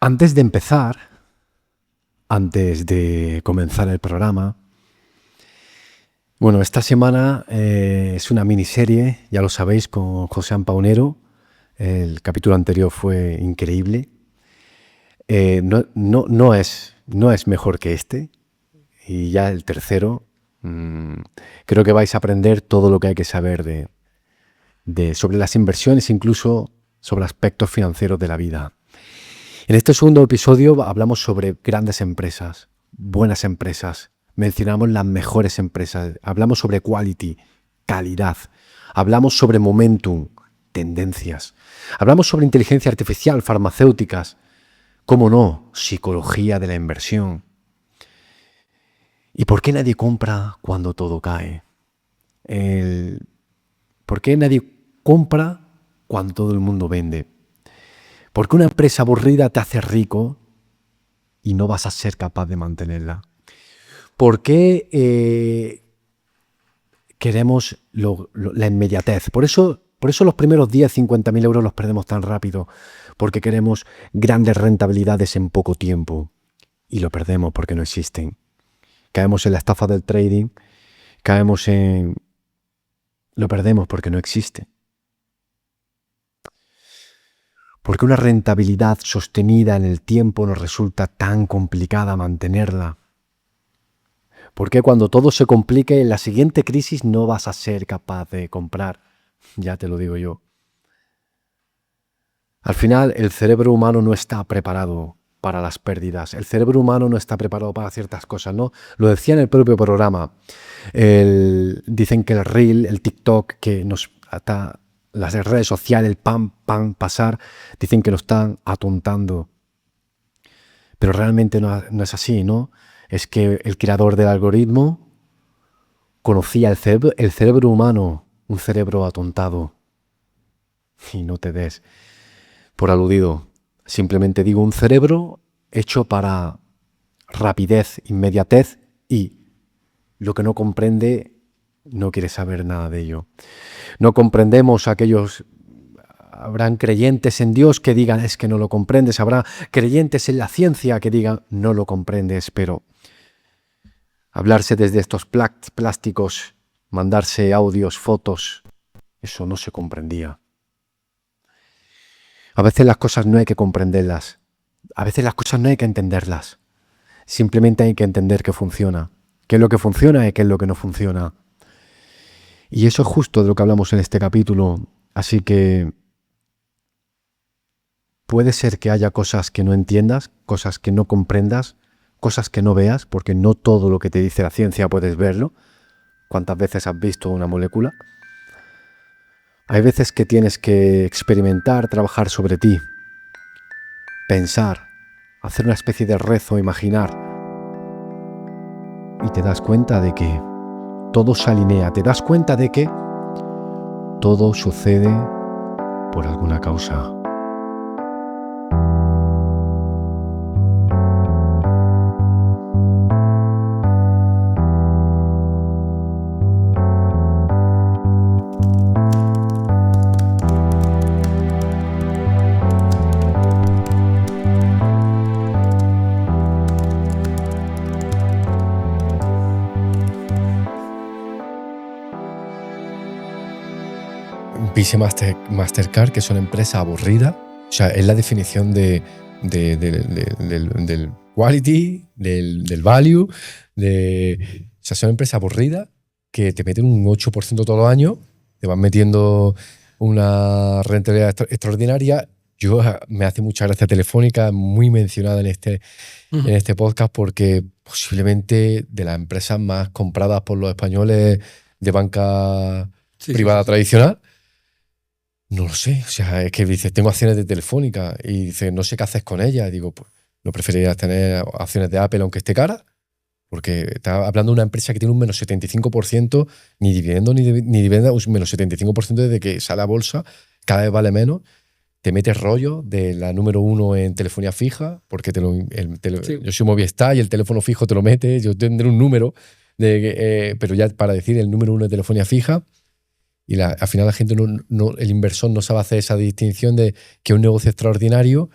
Antes de empezar, antes de comenzar el programa, bueno, esta semana es una miniserie, ya lo sabéis, con José Paunero. El capítulo anterior fue increíble. No es mejor que este. Y ya el tercero, creo que vais a aprender todo lo que hay que saber sobre las inversiones, incluso sobre aspectos financieros de la vida. En este segundo episodio hablamos sobre grandes empresas, buenas empresas. Mencionamos las mejores empresas. Hablamos sobre quality, calidad. Hablamos sobre momentum, tendencias. Hablamos sobre inteligencia artificial, farmacéuticas. ¿Cómo no? Psicología de la inversión. ¿Y por qué nadie compra cuando todo cae? ¿Por qué nadie compra cuando todo el mundo vende? ¿Por qué una empresa aburrida te hace rico y no vas a ser capaz de mantenerla? ¿Por qué queremos la inmediatez? Por eso los primeros 10, 50.000 euros los perdemos tan rápido, porque queremos grandes rentabilidades en poco tiempo y lo perdemos porque no existen. Caemos en la estafa del trading, lo perdemos porque no existe. Porque una rentabilidad sostenida en el tiempo nos resulta tan complicada mantenerla. Porque cuando todo se complique, en la siguiente crisis no vas a ser capaz de comprar. Ya te lo digo yo. Al final, el cerebro humano no está preparado para las pérdidas. El cerebro humano no está preparado para ciertas cosas, ¿no? Lo decía en el propio programa. Dicen que el Reel, el TikTok, que nos ata... Las redes sociales, el pam, pasar, dicen que lo están atontando. Pero realmente no es así, ¿no? Es que el creador del algoritmo conocía el cerebro humano, un cerebro atontado. Y no te des por aludido. Simplemente digo un cerebro hecho para rapidez, inmediatez, y lo que no comprende no quiere saber nada de ello. No comprendemos habrán creyentes en Dios que digan es que no lo comprendes, habrá creyentes en la ciencia que digan no lo comprendes, pero hablarse desde estos plásticos, mandarse audios, fotos, eso no se comprendía. A veces las cosas no hay que comprenderlas, a veces las cosas no hay que entenderlas, simplemente hay que entender que funciona, qué es lo que funciona y qué es lo que no funciona. Y eso es justo de lo que hablamos en este capítulo. Así que puede ser que haya cosas que no entiendas, cosas que no comprendas, cosas que no veas, porque no todo lo que te dice la ciencia puedes verlo. ¿Cuántas veces has visto una molécula? Hay veces que tienes que experimentar, trabajar sobre ti, pensar, hacer una especie de rezo, imaginar. Y te das cuenta de que todo se alinea, te das cuenta de que todo sucede por alguna causa. Visa Mastercard, que es una empresa aburrida, o sea, es la definición del quality, del value, o sea, es una empresa aburrida que te meten un 8% todos los años, te van metiendo una rentabilidad extraordinaria. Me hace mucha gracia Telefónica, muy mencionada en este podcast, porque posiblemente de las empresas más compradas por los españoles de banca privada tradicional. No lo sé, o sea, es que dices, tengo acciones de Telefónica y dices, no sé qué haces con ellas. Y digo, pues, ¿no preferirías tener acciones de Apple aunque esté cara? Porque está hablando de una empresa que tiene un menos 75%, ni dividendo, ni dividenda, un menos 75% desde que sale a bolsa, cada vez vale menos. Te metes rollo de la número 1 en telefonía fija, porque yo soy Movistar y el teléfono fijo te lo metes, yo tendré un número, pero ya para decir el número 1 de telefonía fija. Y al final la gente el inversor no sabe hacer esa distinción de que es un negocio extraordinario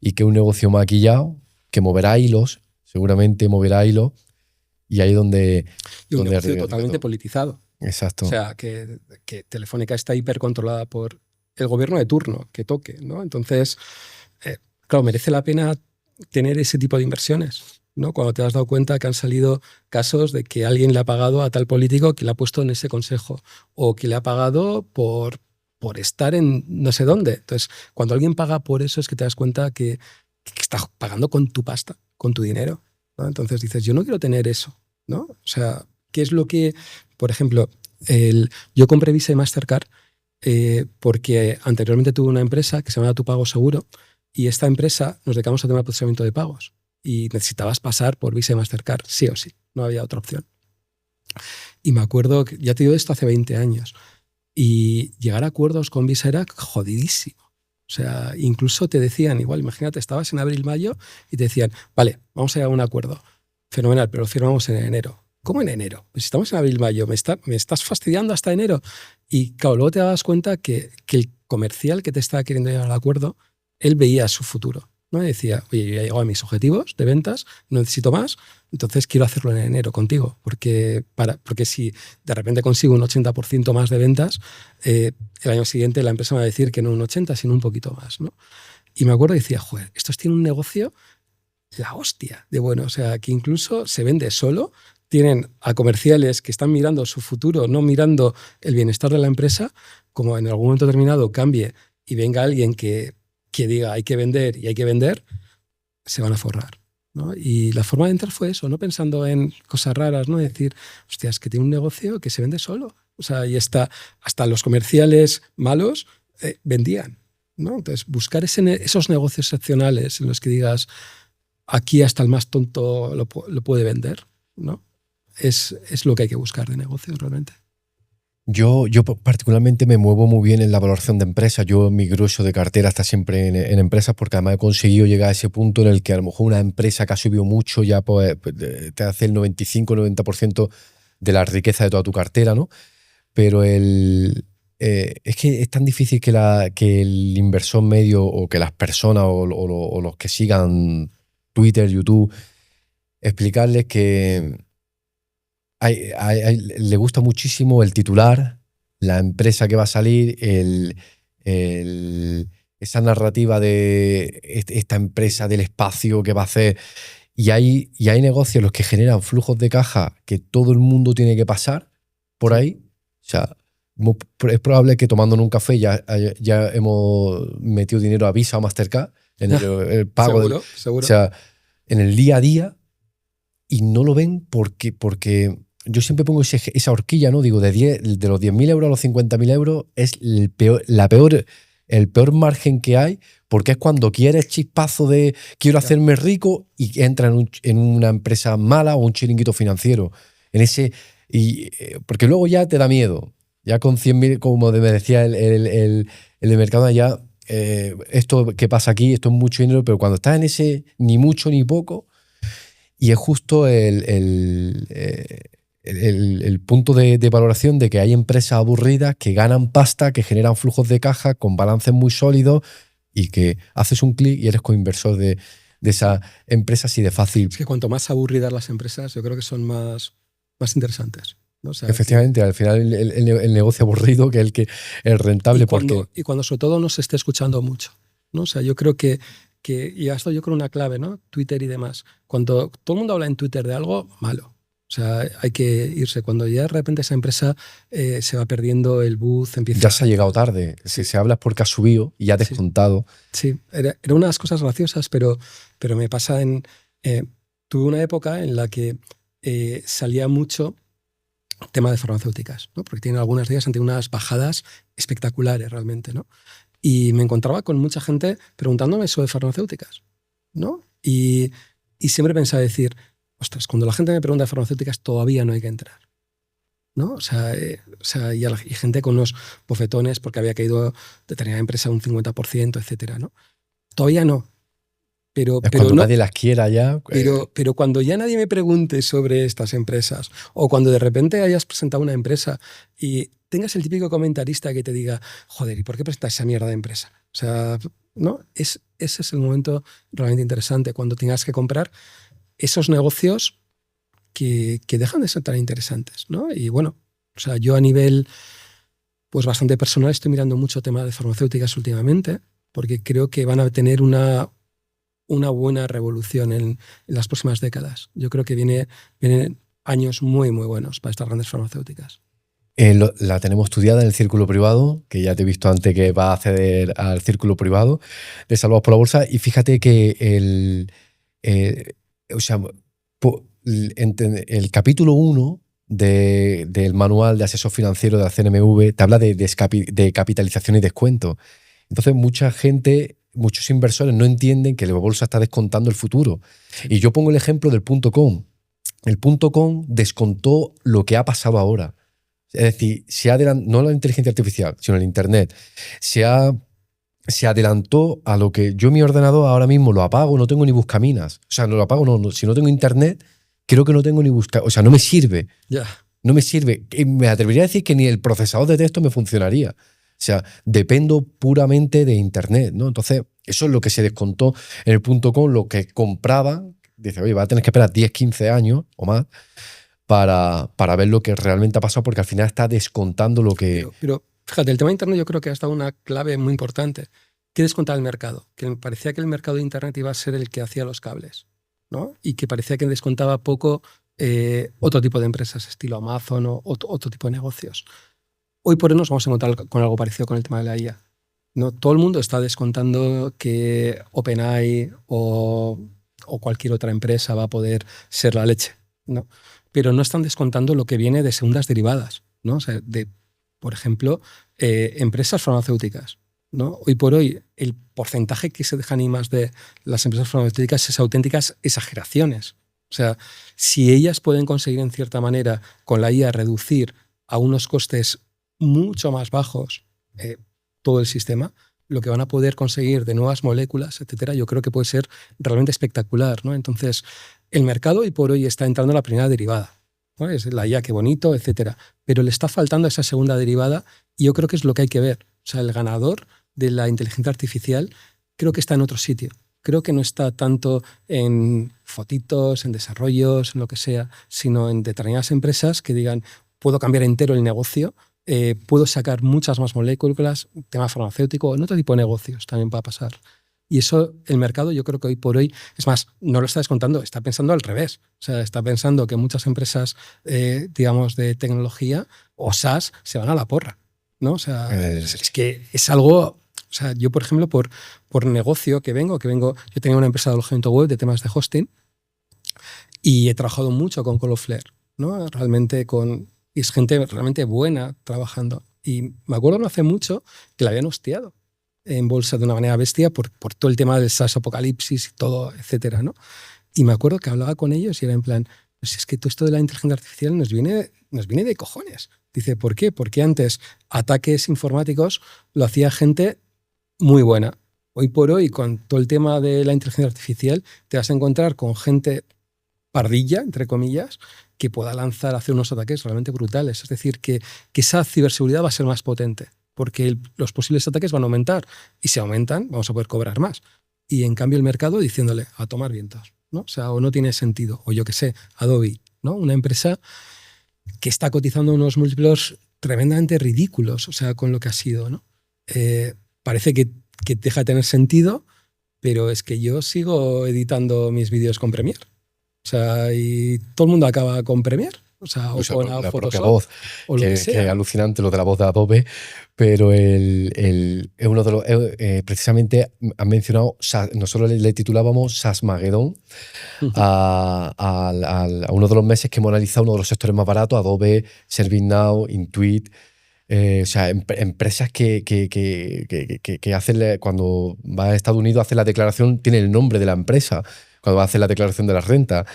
y que es un negocio maquillado, que moverá hilos, seguramente moverá hilos, y ahí donde... Y un negocio totalmente politizado. Exacto. O sea, que Telefónica está hipercontrolada por el gobierno de turno, que toque, ¿no? Entonces, claro, merece la pena tener ese tipo de inversiones, ¿no? Cuando te has dado cuenta que han salido casos de que alguien le ha pagado a tal político que le ha puesto en ese consejo, o que le ha pagado por estar en no sé dónde. Entonces, cuando alguien paga por eso es que te das cuenta que está pagando con tu pasta, con tu dinero, ¿no? Entonces dices, yo no quiero tener eso, ¿no? O sea, ¿qué es lo que, por ejemplo, yo compré Visa y Mastercard porque anteriormente tuve una empresa que se llama Tu Pago Seguro, y esta empresa nos dedicamos a tema de procesamiento de pagos y necesitabas pasar por Visa y Mastercard, sí o sí, no había otra opción. Y me acuerdo, que, ya te digo esto hace 20 años, y llegar a acuerdos con Visa era jodidísimo. O sea, incluso te decían, igual, imagínate, estabas en abril-mayo y te decían, vale, vamos a llegar a un acuerdo. Fenomenal, pero lo firmamos en enero. ¿Cómo en enero? Pues si estamos en abril-mayo, ¿me estás fastidiando hasta enero? Y claro, luego te das cuenta que el comercial que te estaba queriendo llegar al acuerdo, él veía su futuro, ¿no? Y decía, oye, yo ya llego a mis objetivos de ventas, no necesito más, entonces quiero hacerlo en enero contigo, porque si de repente consigo un 80% más de ventas, el año siguiente la empresa me va a decir que no un 80, sino un poquito más, ¿no? Y me acuerdo y decía, joder, estos tienen un negocio la hostia de bueno, o sea, que incluso se vende solo, tienen a comerciales que están mirando su futuro, no mirando el bienestar de la empresa, como en algún momento determinado cambie y venga alguien que diga hay que vender y hay que vender, se van a forrar, ¿no? Y la forma de entrar fue eso, no pensando en cosas raras, ¿no? Decir, hostia, es que tiene un negocio que se vende solo. O sea, y hasta los comerciales malos vendían, ¿no? Entonces, buscar esos negocios excepcionales en los que digas, aquí hasta el más tonto lo puede vender, ¿no? Es lo que hay que buscar de negocios realmente. Yo particularmente me muevo muy bien en la valoración de empresas. Yo mi grueso de cartera está siempre en empresas, porque además he conseguido llegar a ese punto en el que a lo mejor una empresa que ha subido mucho ya pues, te hace el 95-90% de la riqueza de toda tu cartera, ¿no? Pero es que es tan difícil que el inversor medio o que las personas o los que sigan Twitter, YouTube, explicarles que le gusta muchísimo el titular, la empresa que va a salir, esa narrativa de esta empresa del espacio que va a hacer. Y hay negocios en los que generan flujos de caja que todo el mundo tiene que pasar por ahí. O sea, es probable que tomándonos un café ya hemos metido dinero a Visa o Mastercard en el pago. Seguro. O sea, en el día a día, y no lo ven porque yo siempre pongo esa horquilla, ¿no? Digo, de los 10.000 euros a los 50.000 euros es el peor margen que hay, porque es cuando quieres chispazo de quiero hacerme rico y entra en una empresa mala o un chiringuito financiero. Porque luego ya te da miedo. Ya con 100.000, como me decía el de Mercadona, ya esto que pasa aquí, esto es mucho dinero, pero cuando estás en ese ni mucho ni poco, y es justo el punto de valoración de que hay empresas aburridas que ganan pasta, que generan flujos de caja con balances muy sólidos, y que haces un clic y eres coinversor de esa empresa así de fácil. Es que cuanto más aburridas las empresas, yo creo que son más interesantes, ¿no? O sea, efectivamente, al final el negocio aburrido que el rentable. Y cuando sobre todo no se esté escuchando mucho, ¿no? O sea, yo creo que y esto yo creo una clave, ¿no? Twitter y demás. Cuando todo el mundo habla en Twitter de algo, malo. O sea, hay que irse. Cuando ya de repente esa empresa se va perdiendo el buzz, empieza... Ya se ha llegado tarde. Sí. Si se habla es porque ha subido y ya ha descontado. Sí, era una de las cosas graciosas, pero me pasa tuve una época en la que salía mucho tema de farmacéuticas, ¿no? Porque tienen algunas de ellas ante unas bajadas espectaculares realmente, ¿no? Y me encontraba con mucha gente preguntándome sobre farmacéuticas, ¿no? Y siempre pensaba decir, ostras, cuando la gente me pregunta de farmacéuticas todavía no hay que entrar, ¿no? O sea, y gente con unos bofetones porque había caído determinada empresa un 50%, etcétera, ¿no? Todavía no. Pero cuando no, nadie las quiera ya. Pero cuando ya nadie me pregunte sobre estas empresas, o cuando de repente hayas presentado una empresa y tengas el típico comentarista que te diga, joder, ¿y por qué presentas esa mierda de empresa? O sea, ¿no? Ese es el momento realmente interesante, cuando tengas que comprar esos negocios que dejan de ser tan interesantes, ¿no? Y bueno, o sea, yo a nivel pues bastante personal estoy mirando mucho tema de farmacéuticas últimamente, porque creo que van a tener una buena revolución en las próximas décadas. Yo creo que vienen años muy, muy buenos para estas grandes farmacéuticas. La tenemos estudiada en el círculo privado, que ya te he visto antes que va a acceder al círculo privado de Salvados por la Bolsa. Y fíjate que o sea, el capítulo 1 del manual de asesor financiero de la CNMV te habla de capitalización y descuento. Entonces, mucha gente, muchos inversores no entienden que la bolsa está descontando el futuro. Sí. Y yo pongo el ejemplo del .com. El .com descontó lo que ha pasado ahora. Es decir, no la inteligencia artificial, sino el Internet. Se adelantó a lo que yo mi ordenador ahora mismo lo apago, no tengo ni buscaminas. O sea, no lo apago, no, si no tengo Internet, creo que no tengo ni o sea, no me sirve. Ya. No me sirve. Y me atrevería a decir que ni el procesador de texto me funcionaría. O sea, dependo puramente de Internet, ¿no? Entonces, eso es lo que se descontó en el .com, lo que compraban. Dice, oye, va a tener que esperar 10, 15 años o más para ver lo que realmente ha pasado, porque al final está descontando lo que... Pero fíjate, el tema de Internet yo creo que ha estado una clave muy importante. ¿Qué descontaba el mercado? Que me parecía que el mercado de Internet iba a ser el que hacía los cables, ¿no? Y que parecía que descontaba poco otro tipo de empresas, estilo Amazon o otro tipo de negocios. Hoy por hoy nos vamos a encontrar con algo parecido con el tema de la IA. ¿No? Todo el mundo está descontando que OpenAI o cualquier otra empresa va a poder ser la leche, ¿no? Pero no están descontando lo que viene de segundas derivadas, ¿no? O sea, por ejemplo, empresas farmacéuticas, ¿no? Hoy por hoy, el porcentaje que se dejan más de las empresas farmacéuticas es auténticas exageraciones. O sea, si ellas pueden conseguir en cierta manera con la IA reducir a unos costes mucho más bajos todo el sistema, lo que van a poder conseguir de nuevas moléculas, etcétera, yo creo que puede ser realmente espectacular, ¿no? Entonces, el mercado hoy por hoy está entrando en la primera derivada, ¿no? Es la IA, qué bonito, etcétera. Pero le está faltando esa segunda derivada y yo creo que es lo que hay que ver. O sea, el ganador de la inteligencia artificial creo que está en otro sitio. Creo que no está tanto en fotitos, en desarrollos, en lo que sea, sino en determinadas empresas que digan, puedo cambiar entero el negocio, puedo sacar muchas más moléculas, tema farmacéutico, en otro tipo de negocios también va a pasar. Y eso, el mercado, yo creo que hoy por hoy, es más, no lo está descontando, está pensando al revés. O sea, está pensando que muchas empresas, digamos, de tecnología o SaaS se van a la porra, ¿no? O sea, es que es algo... O sea, yo, por ejemplo, por negocio que vengo, yo tenía una empresa de alojamiento web de temas de hosting y he trabajado mucho con Cloudflare, ¿no? Realmente y es gente realmente buena trabajando. Y me acuerdo no hace mucho que la habían hostiado en bolsa de una manera bestia por todo el tema del SaaS apocalipsis y todo, etcétera, ¿no? Y me acuerdo que hablaba con ellos y era en plan, pues es que todo esto de la inteligencia artificial nos viene de cojones. Dice, ¿por qué? Porque antes ataques informáticos lo hacía gente muy buena. Hoy por hoy, con todo el tema de la inteligencia artificial, te vas a encontrar con gente pardilla, entre comillas, que pueda hacer unos ataques realmente brutales. Es decir, que esa ciberseguridad va a ser más potente, porque los posibles ataques van a aumentar, y si aumentan, vamos a poder cobrar más. Y en cambio el mercado diciéndole a tomar vientos, ¿no? O sea, o no tiene sentido, o yo qué sé, Adobe, ¿no? Una empresa que está cotizando unos múltiplos tremendamente ridículos, o sea, con lo que ha sido, ¿no? Parece que deja de tener sentido, pero es que yo sigo editando mis vídeos con Premiere. O sea, y todo el mundo acaba con Premiere. O sea, o con la Photoshop, propia voz, o lo que sea. Que es alucinante lo de la voz de Adobe, pero es uno de los... precisamente han mencionado, nosotros le titulábamos SaaSmageddon a uno de los meses que hemos analizado uno de los sectores más baratos, Adobe, ServiceNow, Intuit. O sea, empresas que hacen, cuando va a Estados Unidos, hace la declaración, tiene el nombre de la empresa, cuando va a hacer la declaración de la renta.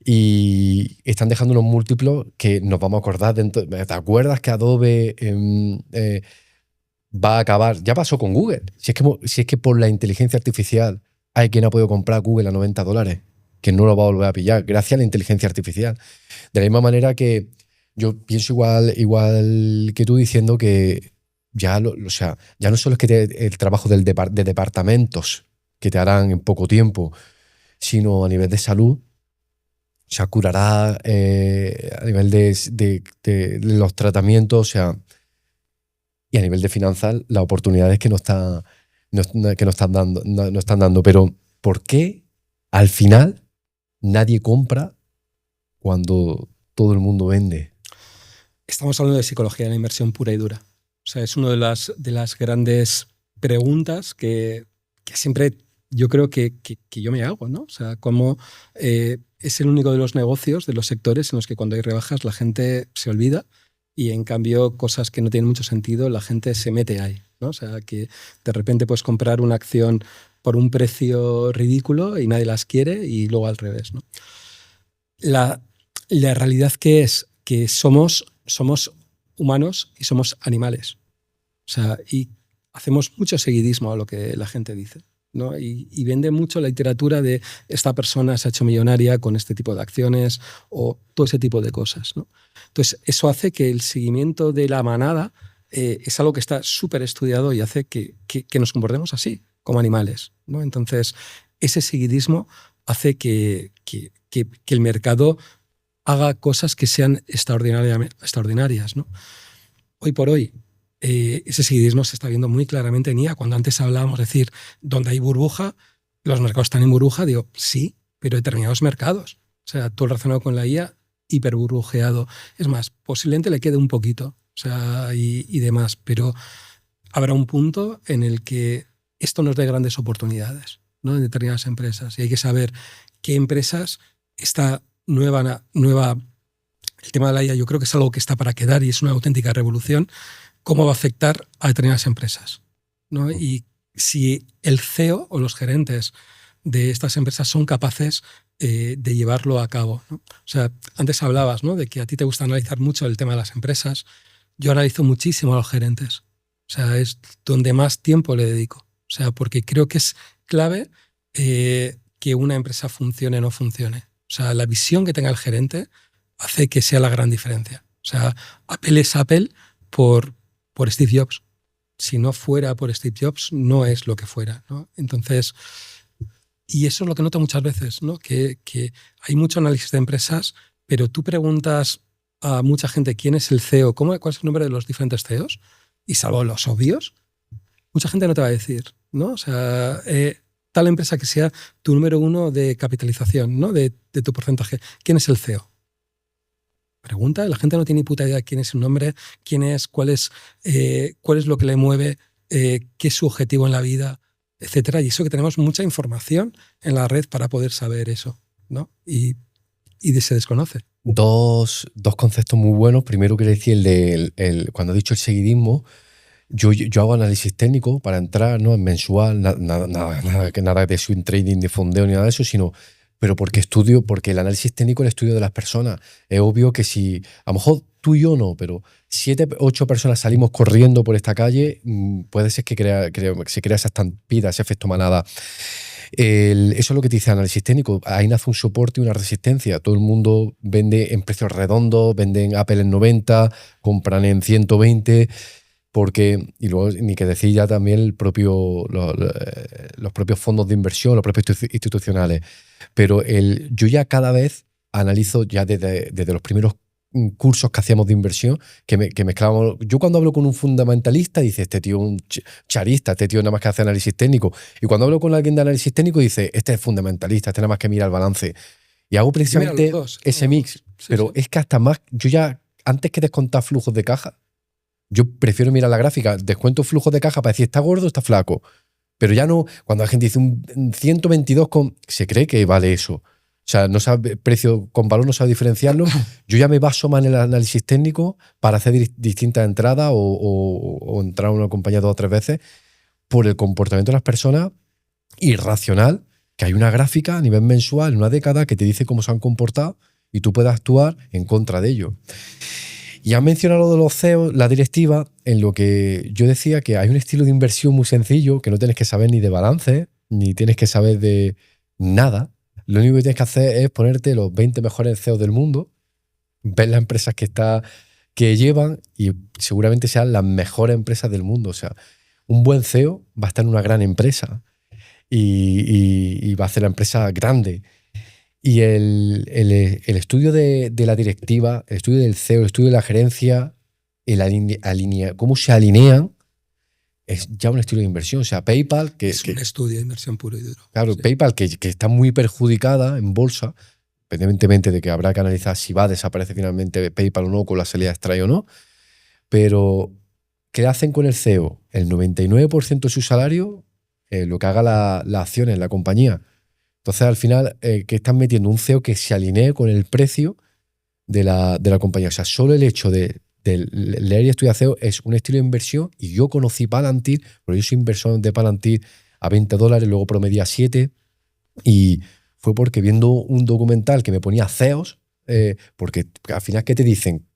Y están dejando unos múltiplos que nos vamos a acordar. ¿Te acuerdas que Adobe va a acabar? Ya pasó con Google. Si es que por la inteligencia artificial hay quien ha podido comprar Google a $90, que no lo va a volver a pillar, gracias a la inteligencia artificial. De la misma manera que yo pienso igual que tú, diciendo que o sea, ya no solo es que el trabajo de departamentos que te harán en poco tiempo, sino a nivel de salud, o sea, curará a nivel de los tratamientos, o sea, y a nivel de finanzas, las oportunidades que que nos están dando, no están dando. Pero, ¿por qué al final nadie compra cuando todo el mundo vende? Estamos hablando de psicología de la inversión pura y dura. O sea, es una de las grandes preguntas que siempre yo creo que yo me hago, ¿no? O sea, cómo es el único de los negocios, de los sectores en los que cuando hay rebajas la gente se olvida y en cambio cosas que no tienen mucho sentido la gente se mete ahí, ¿no? O sea, que de repente puedes comprar una acción por un precio ridículo y nadie las quiere y luego al revés, ¿no? La realidad que es que somos humanos y somos animales. O sea, y hacemos mucho seguidismo a lo que la gente dice, ¿no? Y vende mucho la literatura de esta persona se ha hecho millonaria con este tipo de acciones o todo ese tipo de cosas, ¿no? Entonces, eso hace que el seguimiento de la manada es algo que está súper estudiado y hace que nos comportemos así, como animales, ¿no? Entonces, ese seguidismo hace que el mercado haga cosas que sean extraordinarias, ¿no? Hoy por hoy, ese seguidismo se está viendo muy claramente en IA. Cuando antes hablábamos, decir, donde hay burbuja, los mercados están en burbuja, digo, sí, pero determinados mercados. O sea, todo relacionado con la IA, hiperburbujeado. Es más, posiblemente le quede un poquito, o sea, y demás, pero habrá un punto en el que esto nos dé grandes oportunidades, ¿no? En determinadas empresas. Y hay que saber qué empresas esta nueva, el tema de la IA yo creo que es algo que está para quedar y es una auténtica revolución, cómo va a afectar a determinadas empresas, ¿no? Y si el CEO o los gerentes de estas empresas son capaces de llevarlo a cabo, ¿no? O sea, antes hablabas, ¿no?, de que a ti te gusta analizar mucho el tema de las empresas. Yo analizo muchísimo a los gerentes. O sea, es donde más tiempo le dedico. O sea, porque creo que es clave que una empresa funcione o no funcione. O sea, la visión que tenga el gerente hace que sea la gran diferencia. O sea, Apple es Apple por Steve Jobs. Si no fuera por Steve Jobs, no es lo que fuera, ¿no? Entonces, y eso es lo que noto muchas veces, ¿no? Que hay mucho análisis de empresas, pero tú preguntas a mucha gente quién es el CEO, cuál es el nombre de los diferentes CEOs, y salvo los obvios, mucha gente no te va a decir, ¿no? O sea, tal empresa que sea tu número uno de capitalización, ¿no?, de tu porcentaje, ¿quién es el CEO? Pregunta, la gente no tiene ni puta idea quién es su nombre, quién es, cuál es lo que le mueve, qué es su objetivo en la vida, etcétera. Y eso que tenemos mucha información en la red para poder saber eso, ¿no? Y se desconoce. Dos conceptos muy buenos. Primero, quiero decir, cuando he dicho el seguidismo, yo hago análisis técnico para entrar, ¿no?, en mensual, nada de swing trading, de fondeo ni nada de eso, pero porque el análisis técnico es el estudio de las personas. Es obvio que si, a lo mejor tú y yo no, pero 7, 8 personas salimos corriendo por esta calle, puede ser que se crea esa estampida, ese efecto manada. Eso es lo que te dice el análisis técnico. Ahí nace un soporte y una resistencia. Todo el mundo vende en precios redondos, venden Apple en 90, compran en 120, y luego ni que decir ya también los propios fondos de inversión, los propios institucionales. Pero yo ya cada vez analizo, ya desde los primeros cursos que hacíamos de inversión, que mezclábamos. Yo cuando hablo con un fundamentalista, dice, este tío un charista, este tío nada más que hace análisis técnico. Y cuando hablo con alguien de análisis técnico, dice, este es fundamentalista, este nada más que mira el balance. Y hago precisamente ese mix. Sí, pero sí. Es que hasta más, yo ya, antes que descontar flujos de caja, yo prefiero mirar la gráfica, descuento flujo de caja para decir, está gordo o está flaco. Pero ya no, cuando la gente dice un 122, se cree que vale eso. O sea, no sabe precio con valor, no sabe diferenciarlo. Yo ya me baso más en el análisis técnico para hacer distintas entradas o entrar a una compañía 2 o 3 veces por el comportamiento de las personas irracional, que hay una gráfica a nivel mensual, en una década, que te dice cómo se han comportado y tú puedes actuar en contra de ello. Y has mencionado lo de los CEOs, la directiva, en lo que yo decía que hay un estilo de inversión muy sencillo, que no tienes que saber ni de balance, ni tienes que saber de nada. Lo único que tienes que hacer es ponerte los 20 mejores CEOs del mundo, ver las empresas que que llevan y seguramente sean las mejores empresas del mundo. O sea, un buen CEO va a estar en una gran empresa y va a hacer la empresa grande. Y el estudio de la directiva, el estudio del CEO, el estudio de la gerencia, cómo se alinean, es ya un estilo de inversión. O sea, PayPal, Es un estudio de inversión puro y duro. claro, Sí. PayPal, que está muy perjudicada en bolsa, independientemente de que habrá que analizar si va a desaparecer finalmente PayPal o no, con la salida de Stripe o no, pero ¿qué hacen con el CEO? El 99% de su salario, lo que haga las acciones en la compañía. Entonces, al final, ¿qué están metiendo? Un CEO que se alinee con el precio de la compañía. O sea, solo el hecho de leer y estudiar CEO es un estilo de inversión, y yo conocí Palantir, porque yo soy inversor de Palantir a $20, luego promedié a 7, y fue porque viendo un documental que me ponía CEOs, porque al final, ¿qué te dicen?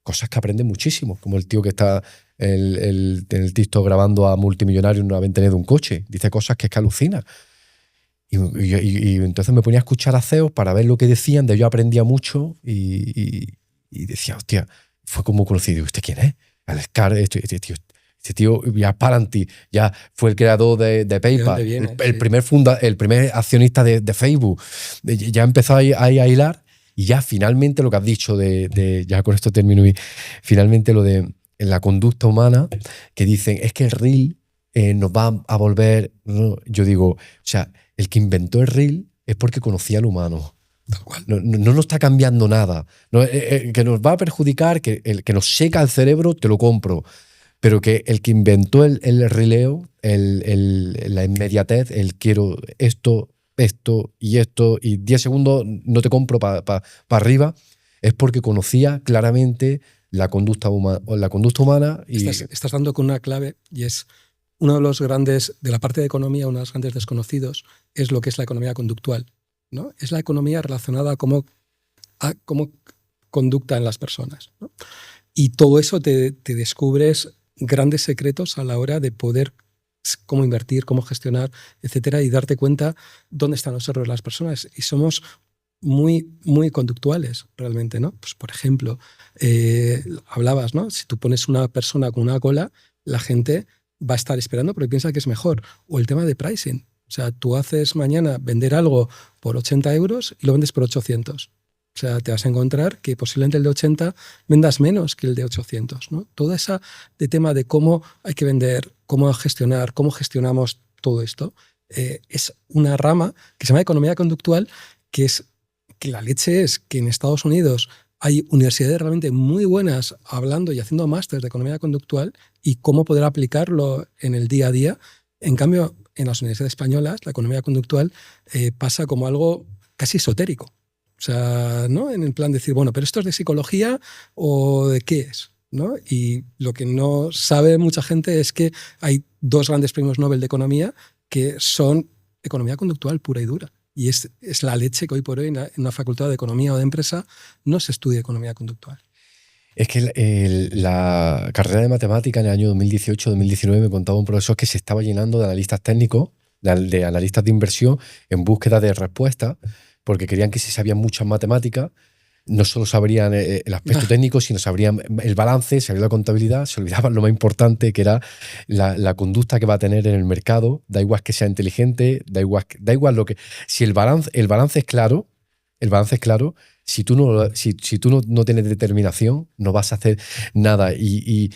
Cosas que aprenden muchísimo, como el tío que está en el TikTok grabando a multimillonarios no haber tenido un coche. Dice cosas que es que alucina. Y entonces me ponía a escuchar a CEOs para ver lo que decían, de ello aprendía mucho y decía, hostia, fue como conocido. Digo, ¿usted quién es? Alescar, este tío ya Palantir, ya fue el creador de ¿De PayPal, dónde viene? el Sí. primer accionista de Facebook. Ya empezó ahí a hilar, y ya finalmente lo que has dicho ya con esto termino, y finalmente lo de la conducta humana, que dicen, es que el reel nos va a volver, ¿no? Yo digo, o sea, el que inventó el reel es porque conocía al humano. Tal cual. No nos está cambiando nada. No, que nos va a perjudicar, que el que nos seca el cerebro, te lo compro. Pero que el que inventó el rileo, la inmediatez, el quiero esto y 10 segundos no te compro para arriba, es porque conocía claramente la conducta humana. Y Estás dando con una clave, y es uno de los grandes, de la parte de economía, uno de los grandes desconocidos es lo que es la economía conductual, ¿no? Es la economía relacionada a cómo conducta en las personas, ¿no? Y todo eso te descubres grandes secretos a la hora de poder cómo invertir, cómo gestionar, etcétera, y darte cuenta dónde están los errores de las personas. Y somos muy, muy conductuales realmente, ¿no? Pues, por ejemplo, hablabas, ¿no? Si tú pones una persona con una cola, la gente va a estar esperando porque piensa que es mejor. O el tema de pricing. O sea, tú haces mañana vender algo por 80 euros y lo vendes por 800. O sea, te vas a encontrar que posiblemente el de 80 vendas menos que el de 800, ¿no? Todo ese de tema de cómo hay que vender, cómo gestionar, cómo gestionamos todo esto, es una rama que se llama economía conductual, que es que la leche es que en Estados Unidos hay universidades realmente muy buenas hablando y haciendo másteres de economía conductual y cómo poder aplicarlo en el día a día. En cambio, en las universidades españolas, la economía conductual pasa como algo casi esotérico. O sea, ¿no? En el plan de decir, bueno, pero esto es de psicología o de qué es, ¿no? Y lo que no sabe mucha gente es que hay 2 grandes premios Nobel de economía que son economía conductual pura y dura. Y es la leche que hoy por hoy en una facultad de economía o de empresa no se estudia economía conductual. es que la carrera de matemática en el año 2018-2019 me contaba un profesor que se estaba llenando de analistas técnicos, de analistas de inversión, en búsqueda de respuestas, porque querían que si sabían muchas matemáticas, no solo sabrían el aspecto técnico, sino sabrían el balance, sabrían la contabilidad, se olvidaban lo más importante, que era la conducta que va a tener en el mercado. Da igual que sea inteligente, da igual lo que... Si el balance es claro, si tú no tienes determinación, no vas a hacer nada. Y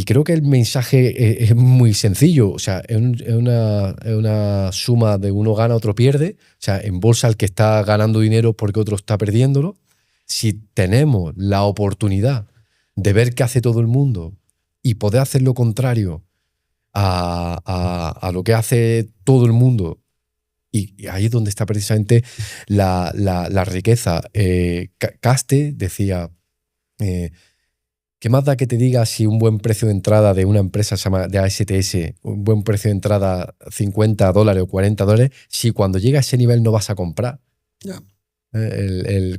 creo que el mensaje es muy sencillo. O sea, es una suma de uno gana, otro pierde. O sea, en bolsa el que está ganando dinero porque otro está perdiéndolo. Si tenemos la oportunidad de ver qué hace todo el mundo y poder hacer lo contrario a lo que hace todo el mundo, y ahí es donde está precisamente la riqueza. Caste decía, ¿qué más da que te diga si un buen precio de entrada de una empresa de ASTS, un buen precio de entrada $50 o $40, si cuando llega a ese nivel no vas a comprar? Ya.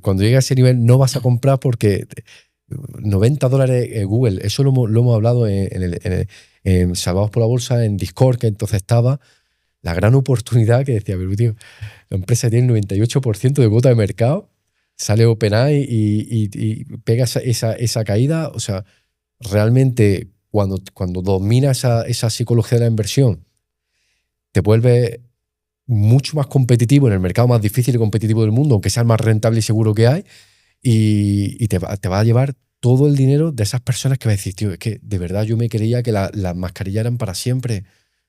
Cuando llega a ese nivel no vas a comprar porque $90 Google, eso lo hemos hablado en Salvados por la Bolsa, en Discord, que entonces estaba la gran oportunidad que decía, pero tío, la empresa tiene el 98% de cuota de mercado, sale OpenAI y pega esa caída. O sea, realmente cuando domina esa psicología de la inversión, te vuelve mucho más competitivo en el mercado más difícil y competitivo del mundo, aunque sea el más rentable y seguro que hay, y te va a llevar todo el dinero de esas personas que va a decir, tío, es que de verdad yo me creía que las mascarillas eran para siempre.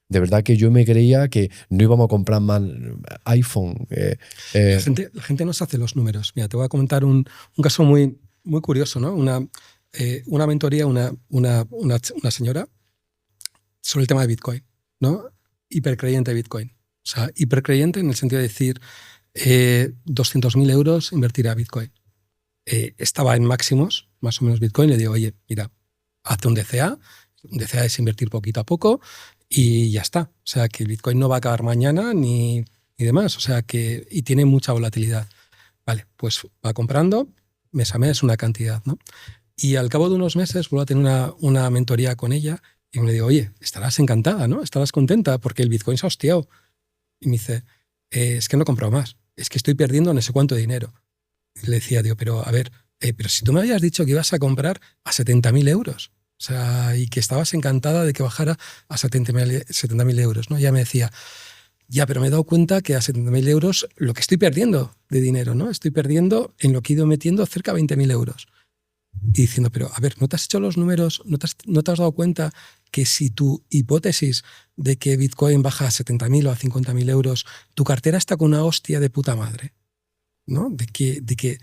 De verdad que yo me creía que no íbamos a comprar más iPhone. La gente no se hace los números. Mira, te voy a comentar un caso muy, muy curioso, ¿no? Una mentoría, una señora sobre el tema de Bitcoin, ¿no? Hipercreyente de Bitcoin. O sea, hipercreyente en el sentido de decir 200.000 euros invertir a Bitcoin. Estaba en máximos, más o menos Bitcoin, le digo, oye, mira, hazte un DCA. Un DCA es invertir poquito a poco y ya está. O sea, que el Bitcoin no va a acabar mañana ni demás. O sea, y tiene mucha volatilidad. Vale, pues va comprando mes a mes una cantidad, ¿no? Y al cabo de unos meses vuelvo a tener una mentoría con ella y me digo, oye, estarás encantada, ¿no? Estarás contenta porque el Bitcoin se ha hostiado. Y me dice, es que no he comprado más, es que estoy perdiendo no sé cuánto dinero. Y le decía, digo, pero a ver, pero si tú me habías dicho que ibas a comprar a 70.000 euros, o sea, y que estabas encantada de que bajara a 70.000 euros, ¿no? Y ella me decía, ya, pero me he dado cuenta que a 70.000 euros lo que estoy perdiendo de dinero, ¿no? Estoy perdiendo en lo que he ido metiendo cerca de 20.000 euros. Y diciendo, pero a ver, ¿no te has hecho los números? ¿No te has dado cuenta que si tu hipótesis de que Bitcoin baja a 70.000 o a 50.000 euros, tu cartera está con una hostia de puta madre, ¿no? De que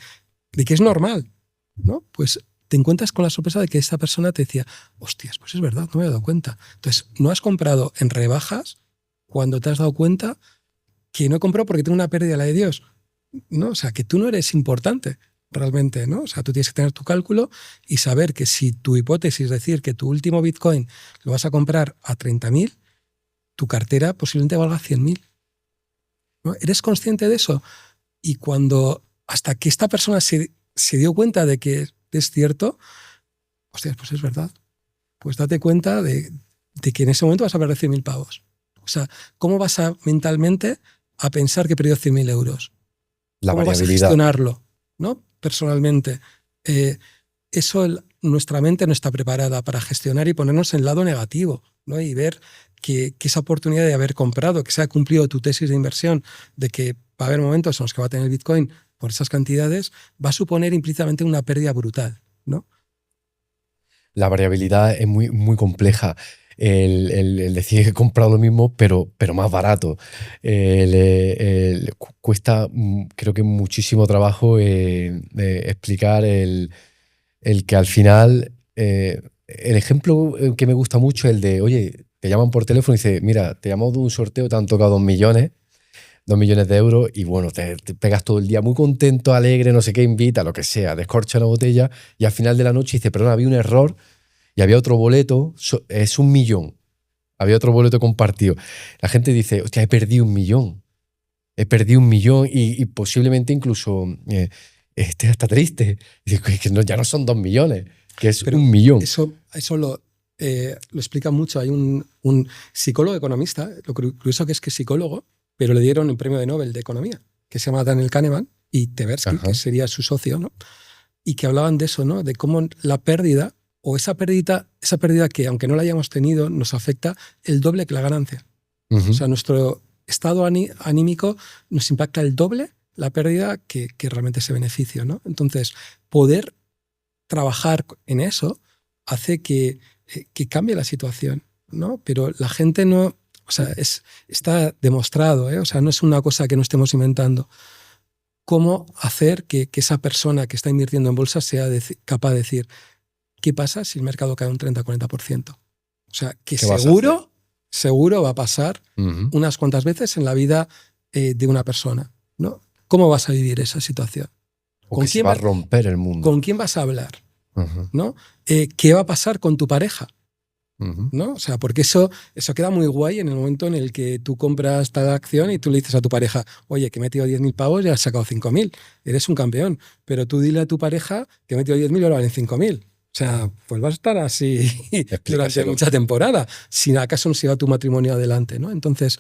es normal, ¿no? Pues te encuentras con la sorpresa de que esta persona te decía, hostias, pues es verdad, no me he dado cuenta. Entonces, no has comprado en rebajas cuando te has dado cuenta que no he comprado porque tengo una pérdida, la de Dios, ¿no? O sea, que tú no eres importante realmente, ¿no? O sea, tú tienes que tener tu cálculo y saber que si tu hipótesis es decir que tu último Bitcoin lo vas a comprar a 30.000, tu cartera posiblemente valga 100.000, ¿no? ¿Eres consciente de eso? Y hasta que esta persona se dio cuenta de que es cierto, hostias, pues es verdad. Pues date cuenta de que en ese momento vas a perder 100.000 pavos. O sea, ¿cómo vas mentalmente a pensar que he perdido 100.000 euros? La ¿Cómo vas a variabilidad. gestionarlo, ¿no? Personalmente. Nuestra mente no está preparada para gestionar y ponernos en el lado negativo, ¿no? Y ver que esa oportunidad de haber comprado, que se ha cumplido tu tesis de inversión, de que va a haber momentos en los que va a tener el Bitcoin por esas cantidades, va a suponer implícitamente una pérdida brutal, ¿no? La variabilidad es muy, muy compleja. El decir que he comprado lo mismo, pero más barato. Cuesta, creo que muchísimo trabajo explicar el que al final. El ejemplo que me gusta mucho es el de, oye, te llaman por teléfono y dices, mira, te llamo de un sorteo, te han tocado 2 millones de euros, y bueno, te pegas todo el día muy contento, alegre, no sé qué, invita, lo que sea, descorcha una botella, y al final de la noche dice, perdón, había un error y había otro boleto, es 1 millón, había otro boleto compartido. La gente dice, hostia, he perdido 1 millón, y posiblemente incluso esté hasta triste. Y dice, que no, ya no son 2 millones, que es Pero 1 millón. Eso lo explica mucho. Hay un psicólogo economista, lo curioso que es psicólogo, pero le dieron el premio de Nobel de Economía, que se llama Daniel Kahneman, y Tversky, Ajá. que sería su socio, ¿no? Y que hablaban de eso, ¿no? De cómo la pérdida, o esa pérdida que aunque no la hayamos tenido, nos afecta el doble que la ganancia. O sea, nuestro estado anímico nos impacta el doble la pérdida que realmente ese beneficio, ¿no? Entonces, poder trabajar en eso hace que cambie la situación, ¿no? Pero la gente no, o sea, está demostrado, ¿eh? O sea, no es una cosa que no estemos inventando. Cómo hacer que esa persona que está invirtiendo en bolsa sea capaz de decir, ¿qué pasa si el mercado cae un 30-40%? O sea, que seguro va a pasar unas cuantas veces en la vida de una persona, ¿no? ¿Cómo vas a vivir esa situación? O que se va a romper el mundo. ¿Con quién vas a hablar? ¿No? ¿Qué va a pasar con tu pareja? ¿No? O sea, porque eso queda muy guay en el momento en el que tú compras tal acción y tú le dices a tu pareja, oye, que he metido 10.000 pavos y has sacado 5.000, eres un campeón. Pero tú dile a tu pareja que he metido 10.000 y ahora valen 5.000. O sea, pues vas a estar así durante mucha temporada, si acaso no se va tu matrimonio adelante, ¿no? Entonces,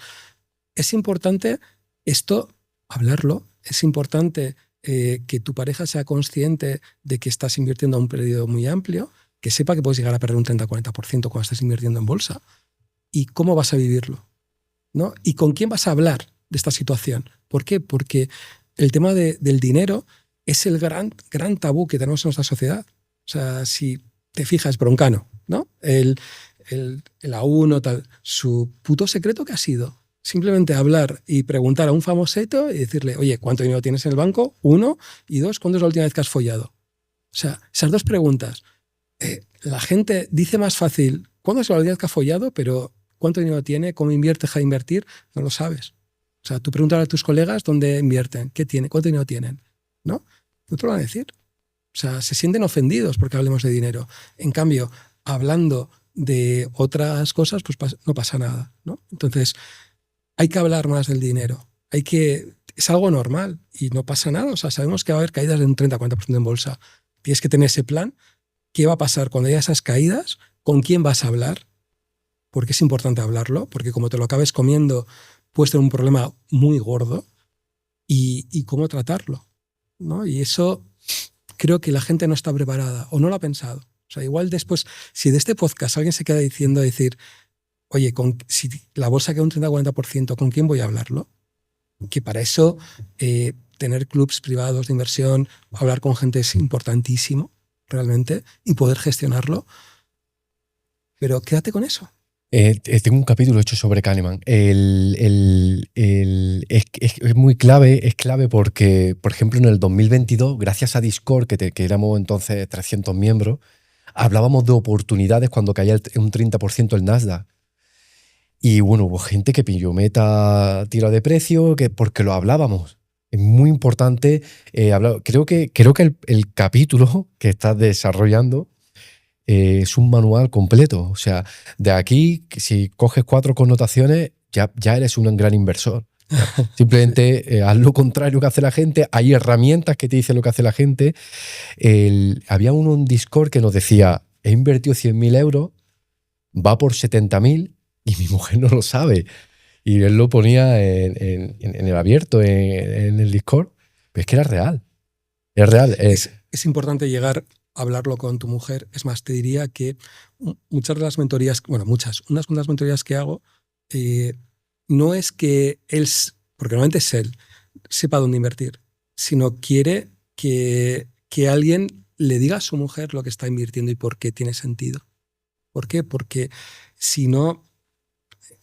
es importante esto, hablarlo, es importante que tu pareja sea consciente de que estás invirtiendo a un periodo muy amplio, que sepa que puedes llegar a perder un 30-40% cuando estás invirtiendo en bolsa, y cómo vas a vivirlo, ¿no? Y con quién vas a hablar de esta situación. ¿Por qué? Porque el tema del dinero es el gran tabú que tenemos en nuestra sociedad. O sea, si te fijas, Broncano, ¿no? El A1, tal, su puto secreto, ¿qué ha sido? Simplemente hablar y preguntar a un famoseto y decirle, oye, ¿cuánto dinero tienes en el banco? 1, y 2, ¿cuándo es la última vez que has follado? O sea, esas 2 preguntas. La gente dice más fácil, ¿cuándo es la última vez que has follado? Pero ¿cuánto dinero tiene? ¿Cómo invierte? ¿Deja de invertir? No lo sabes. O sea, tú preguntas a tus colegas dónde invierten, qué tienen, cuánto dinero tienen, ¿no? No te lo van a decir. O sea, se sienten ofendidos porque hablemos de dinero. En cambio, hablando de otras cosas, pues no pasa nada, ¿no? Entonces, hay que hablar más del dinero. Es algo normal y no pasa nada. O sea, sabemos que va a haber caídas de un 30-40% en bolsa. Tienes que tener ese plan. ¿Qué va a pasar cuando haya esas caídas? ¿Con quién vas a hablar? Porque es importante hablarlo, porque como te lo acabes comiendo, puedes tener un problema muy gordo y cómo tratarlo, ¿no? Y eso creo que la gente no está preparada o no lo ha pensado. O sea, igual después, si de este podcast alguien se queda diciendo, decir, oye, si la bolsa queda un 30-40%, ¿con quién voy a hablarlo? Que para eso tener clubs privados de inversión, hablar con gente es importantísimo, realmente, y poder gestionarlo. Pero quédate con eso. Tengo un capítulo hecho sobre Kahneman. Es muy clave, es clave porque, por ejemplo, en el 2022, gracias a Discord, que éramos entonces 300 miembros, hablábamos de oportunidades cuando caía un 30% el Nasdaq. Y bueno, hubo gente que pilló meta tiro de precio porque lo hablábamos. Es muy importante hablar. Creo que el capítulo que estás desarrollando es un manual completo. O sea, de aquí, si coges 4 connotaciones, ya eres un gran inversor. Simplemente haz lo contrario que hace la gente. Hay herramientas que te dicen lo que hace la gente. Había uno en Discord que nos decía, he invertido 100.000 euros, va por 70.000 y mi mujer no lo sabe. Y él lo ponía en el abierto, en el Discord. Pero es que era real. Es real. Es importante llegar a hablarlo con tu mujer. Es más, te diría que muchas de las mentorías, unas cuantas mentorías que hago, no es que él, porque normalmente es él, sepa dónde invertir, sino quiere que alguien le diga a su mujer lo que está invirtiendo y por qué tiene sentido. ¿Por qué? Porque si no,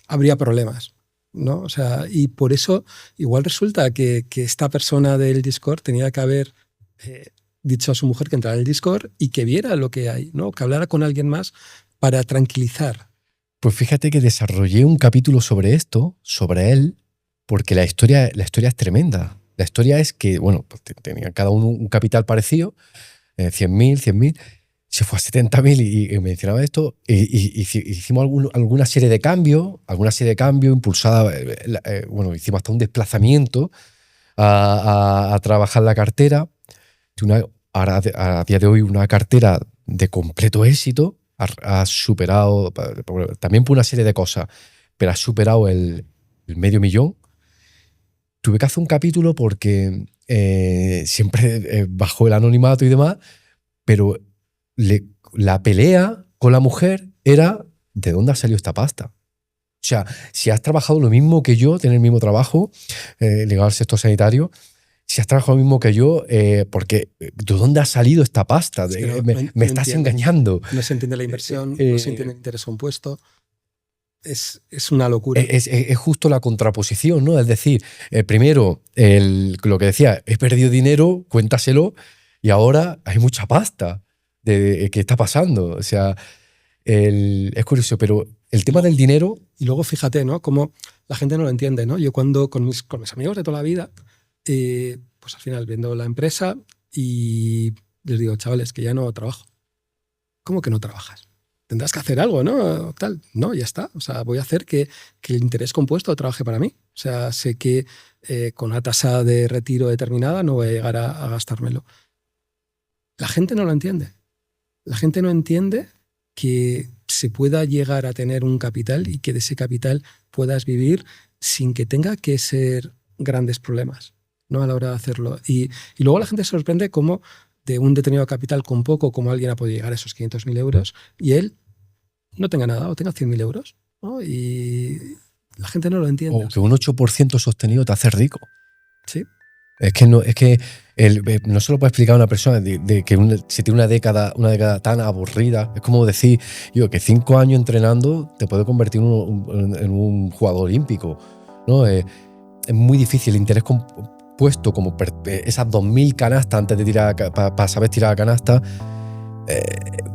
habría problemas, ¿no? O sea, y por eso igual resulta que esta persona del Discord tenía que haber dicho a su mujer que entrara en el Discord y que viera lo que hay, ¿no? Que hablara con alguien más para tranquilizar. Pues fíjate que desarrollé un capítulo sobre esto, sobre él, porque la historia es tremenda. La historia es que, bueno, pues tenía cada uno un capital parecido, 100.000, se fue a 70.000 y mencionaba esto, y hicimos alguna serie de cambios, impulsada, bueno, hicimos hasta un desplazamiento a trabajar la cartera. Ahora, a día de hoy, una cartera de completo éxito, ha superado, también por una serie de cosas, pero ha superado el $500.000. Tuve que hacer un capítulo porque siempre bajo el anonimato y demás, pero la pelea con la mujer era ¿de dónde ha salido esta pasta? O sea, si has trabajado lo mismo que yo, tener el mismo trabajo, ligado al sector sanitario, si has trabajado lo mismo que yo, porque ¿de dónde ha salido esta pasta? Es que me estás engañando. No se entiende la inversión, no se entiende el interés compuesto. Es una locura. Es justo la contraposición, ¿no? Es decir, primero, lo que decía, he perdido dinero, cuéntaselo, y ahora hay mucha pasta. ¿Qué está pasando? O sea, es curioso, pero el tema del dinero... Y luego fíjate, ¿no? Cómo la gente no lo entiende, ¿no? Yo cuando con mis amigos de toda la vida, pues al final viendo la empresa y les digo, chavales, que ya no trabajo. ¿Cómo que no trabajas? Tendrás que hacer algo, ¿no? Tal. No, ya está. O sea, voy a hacer que el interés compuesto trabaje para mí. O sea, sé que con una tasa de retiro determinada no voy a llegar a gastármelo. La gente no lo entiende. La gente no entiende que se pueda llegar a tener un capital y que de ese capital puedas vivir sin que tenga que ser grandes problemas, ¿no? A la hora de hacerlo. Y luego la gente se sorprende cómo de un determinado capital con poco, cómo alguien ha podido llegar a esos 500.000 euros y él no tenga nada o tenga 100.000 euros, ¿no? Y la gente no lo entiende. O que un 8% sostenido te hace rico. Sí. Es que no se lo puede explicar a una persona de que si tiene una década tan aburrida. Es como decir, que 5 años entrenando te puede convertir en un jugador olímpico, ¿no? Es muy difícil. El interés compuesto, como esas 2.000 canastas antes de tirar, para saber tirar a canasta,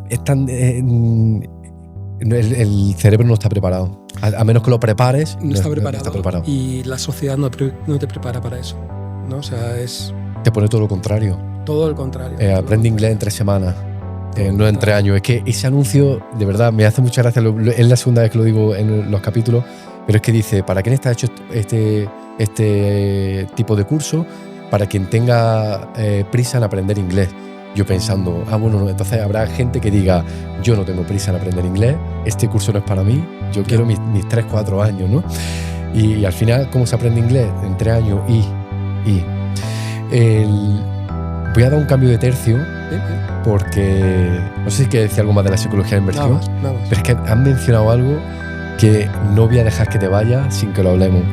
es tan... el cerebro no está preparado. A menos que lo prepares, no está preparado. No está preparado. Y la sociedad no te prepara para eso, ¿no? O sea, te pone todo lo contrario. Todo el contrario. Aprende inglés en 3 semanas, no en 3 años. Es que ese anuncio, de verdad, me hace mucha gracia. Es la segunda vez que lo digo en los capítulos, pero es que dice, ¿para quién está hecho este tipo de curso? Para quien tenga prisa en aprender inglés. Yo pensando, bueno, entonces habrá gente que diga, yo no tengo prisa en aprender inglés, este curso no es para mí, yo quiero mis 3-4 años, ¿no? Y al final, ¿cómo se aprende inglés? En 3 años voy a dar un cambio de tercio porque no sé si quieres decir algo más de la psicología de inversión, nada más. pero es que han mencionado algo que no voy a dejar que te vaya sin que lo hablemos.